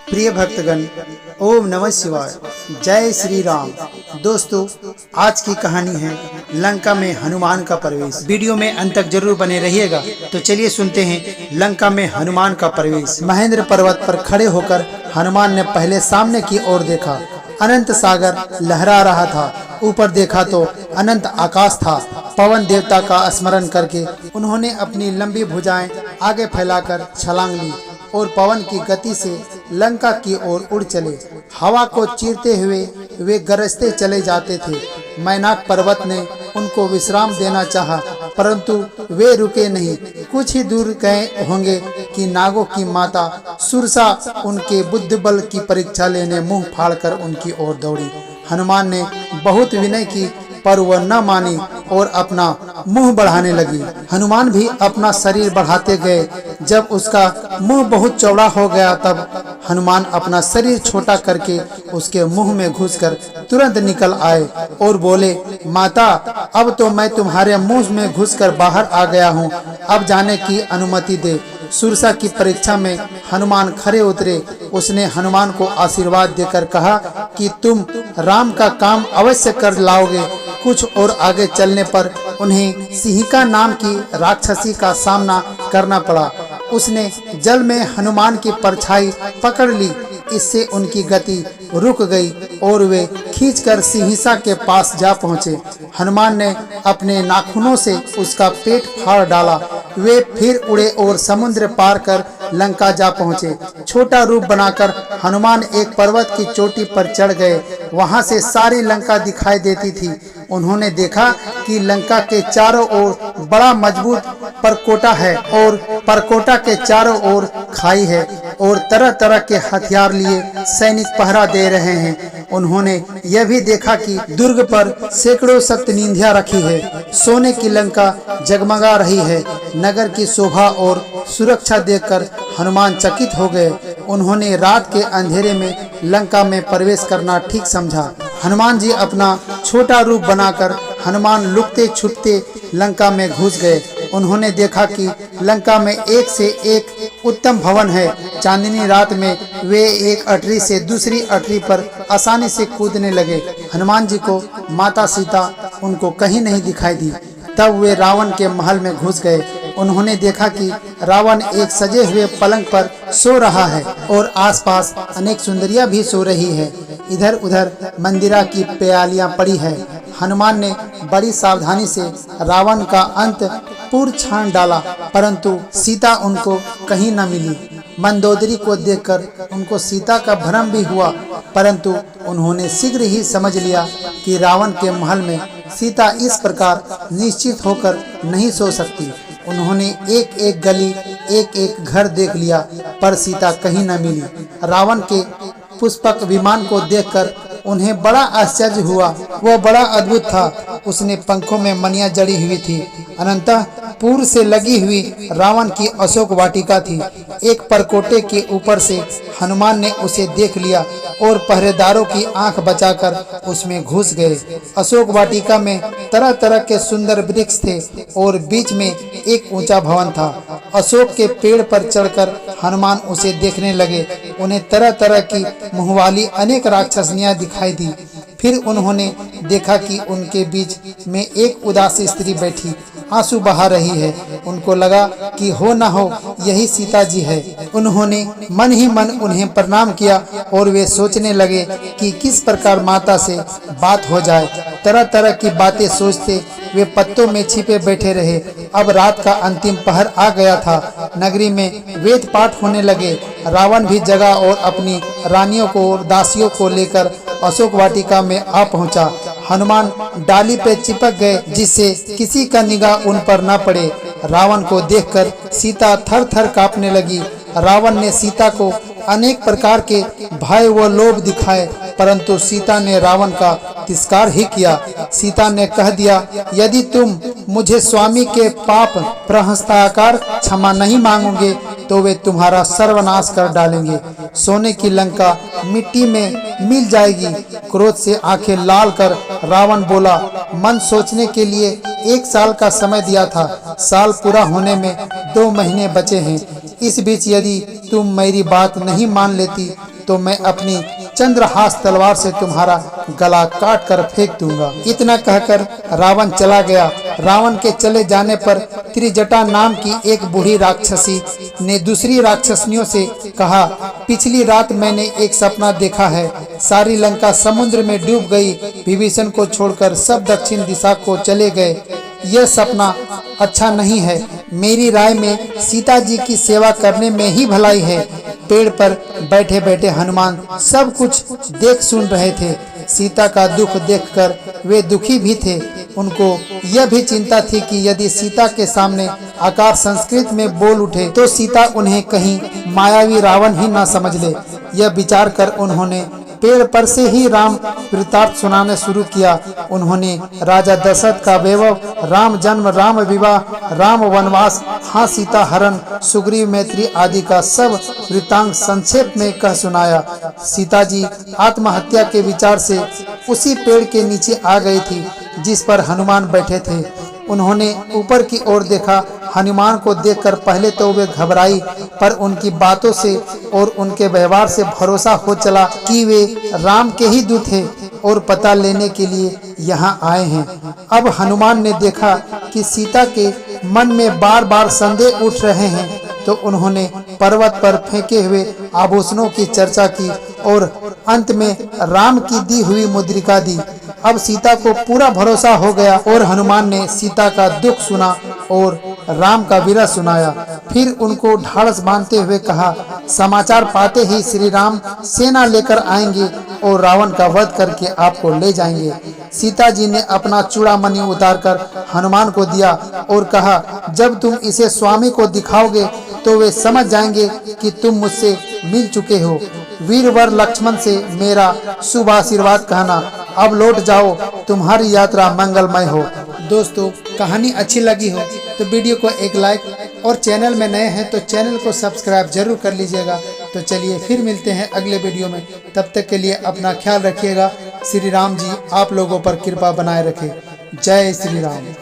प्रिय भक्तगण, ओम नमः शिवाय, जय श्री राम। दोस्तों, आज की कहानी है लंका में हनुमान का प्रवेश। वीडियो में अंत तक जरूर बने रहिएगा। तो चलिए सुनते हैं लंका में हनुमान का प्रवेश। महेंद्र पर्वत पर खड़े होकर हनुमान ने पहले सामने की ओर देखा। अनंत सागर लहरा रहा था। ऊपर देखा तो अनंत आकाश था। पवन देवता का स्मरण करके उन्होंने अपनी लंबी भुजाएं आगे फैलाकर छलांग ली और पवन की गति से लंका की ओर उड़ चले। हवा को चीरते हुए वे गरजते चले जाते थे। मैनाक पर्वत ने उनको विश्राम देना चाहा, परंतु वे रुके नहीं। कुछ ही दूर गए होंगे कि नागों की माता सुरसा उनके बुद्धि बल की परीक्षा लेने मुंह फाड़कर उनकी ओर दौड़ी। हनुमान ने बहुत विनय की, पर वह न मानी और अपना मुंह बढ़ाने लगी। हनुमान भी अपना शरीर बढ़ाते गए। जब उसका मुंह बहुत चौड़ा हो गया, तब हनुमान अपना शरीर छोटा करके उसके मुंह में घुसकर तुरंत निकल आए और बोले, माता, अब तो मैं तुम्हारे मुंह में घुसकर बाहर आ गया हूँ। अब जाने की अनुमति दे। सुरसा की परीक्षा में हनुमान खरे उतरे। उसने हनुमान को आशीर्वाद देकर कहा कि तुम राम का काम अवश्य कर लाओगे। कुछ और आगे चलने पर उन्हें सिंहिका नाम की राक्षसी का सामना करना पड़ा। उसने जल में हनुमान की परछाई पकड़ ली। इससे उनकी गति रुक गई और वे खींचकर सिंहिसा के पास जा पहुँचे। हनुमान ने अपने नाखूनों से उसका पेट फाड़ डाला। वे फिर उड़े और समुद्र पार कर लंका जा पहुँचे। छोटा रूप बनाकर हनुमान एक पर्वत की चोटी पर चढ़ गए। वहां से सारी लंका दिखाई देती थी। उन्होंने देखा कि लंका के चारों ओर बड़ा मजबूत परकोटा है और परकोटा के चारों ओर खाई है और तरह तरह के हथियार लिए सैनिक पहरा दे रहे हैं। उन्होंने यह भी देखा कि दुर्ग पर सैकड़ों शक्तिनिधियां रखी है। सोने की लंका जगमगा रही है। नगर की शोभा और सुरक्षा देखकर हनुमान चकित हो गए। उन्होंने रात के अंधेरे में लंका में प्रवेश करना ठीक समझा। हनुमान जी अपना छोटा रूप बनाकर हनुमान लुकते छुपते लंका में घुस गए। उन्होंने देखा कि लंका में एक से एक उत्तम भवन है। चांदनी रात में वे एक अटरी से दूसरी अटरी पर आसानी से कूदने लगे। हनुमान जी को माता सीता उनको कहीं नहीं दिखाई दी। तब वे रावण के महल में घुस गए। उन्होंने देखा कि रावण एक सजे हुए पलंग पर सो रहा है और आसपास अनेक सुंदरियां भी सो रही है। इधर उधर मंदिरा की प्यालियां पड़ी है। हनुमान ने बड़ी सावधानी से रावण का अंतपुर छान डाला, परंतु सीता उनको कहीं न मिली। मंदोदरी को देखकर उनको सीता का भ्रम भी हुआ, परंतु उन्होंने शीघ्र ही समझ लिया कि रावण के महल में सीता इस प्रकार निश्चित होकर नहीं सो सकती। उन्होंने एक एक गली, एक एक घर देख लिया, पर सीता कहीं न मिली। रावण के पुष्पक विमान को देखकर उन्हें बड़ा आश्चर्य हुआ। वह बड़ा अद्भुत था। उसने पंखों में मनियां जड़ी हुई थी। अनंतः पूर्व से लगी हुई रावण की अशोक वाटिका थी। एक परकोटे के ऊपर से हनुमान ने उसे देख लिया और पहरेदारों की आंख बचाकर उसमें घुस गए। अशोक वाटिका में तरह तरह के सुंदर वृक्ष थे और बीच में एक ऊंचा भवन था। अशोक के पेड़ पर चढ़कर हनुमान उसे देखने लगे। उन्हें तरह तरह की मुँहवाली अनेक राक्षसनियां दिखाई दी। फिर उन्होंने देखा कि उनके बीच में एक उदासी स्त्री बैठी आंसू बहा रही है। उनको लगा कि हो न हो यही सीता जी है। उन्होंने मन ही मन उन्हें प्रणाम किया और वे सोचने लगे कि किस प्रकार माता से बात हो जाए। तरह तरह की बातें सोचते वे पत्तों में छिपे बैठे रहे। अब रात का अंतिम पहर आ गया था। नगरी में वेद पाठ होने लगे। रावण भी जगा और अपनी रानियों को और दासियों को लेकर अशोक वाटिका में आ पहुंचा। हनुमान डाली पे चिपक गए, जिससे किसी का निगाह उन पर न पड़े। रावण को देखकर सीता थर थर कांपने लगी। रावण ने सीता को अनेक प्रकार के भय व लोभ दिखाए, परंतु सीता ने रावण का तिरस्कार ही किया। सीता ने कह दिया, यदि तुम मुझे स्वामी के पाप प्रहस्ताकार क्षमा नहीं मांगोगे तो वे तुम्हारा सर्वनाश कर डालेंगे। सोने की लंका मिट्टी में मिल जाएगी। क्रोध से आंखें लाल कर रावण बोला, मन सोचने के लिए 1 साल का समय दिया था। साल पूरा होने में 2 महीने बचे हैं। इस बीच यदि तुम मेरी बात नहीं मान लेती तो मैं अपनी चंद्रहास तलवार से तुम्हारा गला काट कर फेंक दूंगा। इतना कहकर रावण चला गया। रावण के चले जाने पर त्रिजटा नाम की एक बूढ़ी राक्षसी ने दूसरी राक्षसनियों से कहा, पिछली रात मैंने एक सपना देखा है। सारी लंका समुद्र में डूब गई। विभीषण को छोड़कर सब दक्षिण दिशा को चले गए। यह सपना अच्छा नहीं है। मेरी राय में सीता जी की सेवा करने में ही भलाई है। पेड़ पर बैठे बैठे हनुमान सब कुछ देख सुन रहे थे। सीता का दुख देखकर वे दुखी भी थे। उनको यह भी चिंता थी कि यदि सीता के सामने आकार संस्कृत में बोल उठे तो सीता उन्हें कहीं मायावी रावण ही न समझ ले। यह विचार कर उन्होंने पेड़ पर से ही राम वृत्तांत सुनाने शुरू किया। उन्होंने राजा दशरथ का वैभव, राम जन्म, राम विवाह, राम वनवास, हाँ सीता हरण, सुग्रीव मैत्री आदि का सब वृत्तांत संक्षेप में कह सुनाया। सीता जी आत्महत्या के विचार से उसी पेड़ के नीचे आ गई थी जिस पर हनुमान बैठे थे। उन्होंने ऊपर की ओर देखा। हनुमान को देखकर पहले तो वे घबराई, पर उनकी बातों से और उनके व्यवहार से भरोसा हो चला कि वे राम के ही दूत हैं और पता लेने के लिए यहाँ आए हैं। अब हनुमान ने देखा कि सीता के मन में बार बार संदेह उठ रहे हैं, तो उन्होंने पर्वत पर फेंके हुए आभूषणों की चर्चा की और अंत में राम की दी हुई मुद्रिका दी। अब सीता को पूरा भरोसा हो गया और हनुमान ने सीता का दुख सुना और राम का विरह सुनाया। फिर उनको ढाढ़स बांधते हुए कहा, समाचार पाते ही श्री राम सेना लेकर आएंगे और रावण का वध करके आपको ले जाएंगे। सीता जी ने अपना चूड़ामणि उतारकर हनुमान को दिया और कहा, जब तुम इसे स्वामी को दिखाओगे तो वे समझ जाएंगे कि तुम मुझसे मिल चुके हो। वीरवर लक्ष्मण से मेरा शुभ आशीर्वाद कहना। अब लौट जाओ, तुम्हारी यात्रा मंगलमय हो। दोस्तों, कहानी अच्छी लगी हो तो वीडियो को एक लाइक और चैनल में नए हैं तो चैनल को सब्सक्राइब जरूर कर लीजिएगा। तो चलिए फिर मिलते हैं अगले वीडियो में। तब तक के लिए अपना ख्याल रखिएगा। श्री राम जी आप लोगों पर कृपा बनाए रखे। जय श्री राम।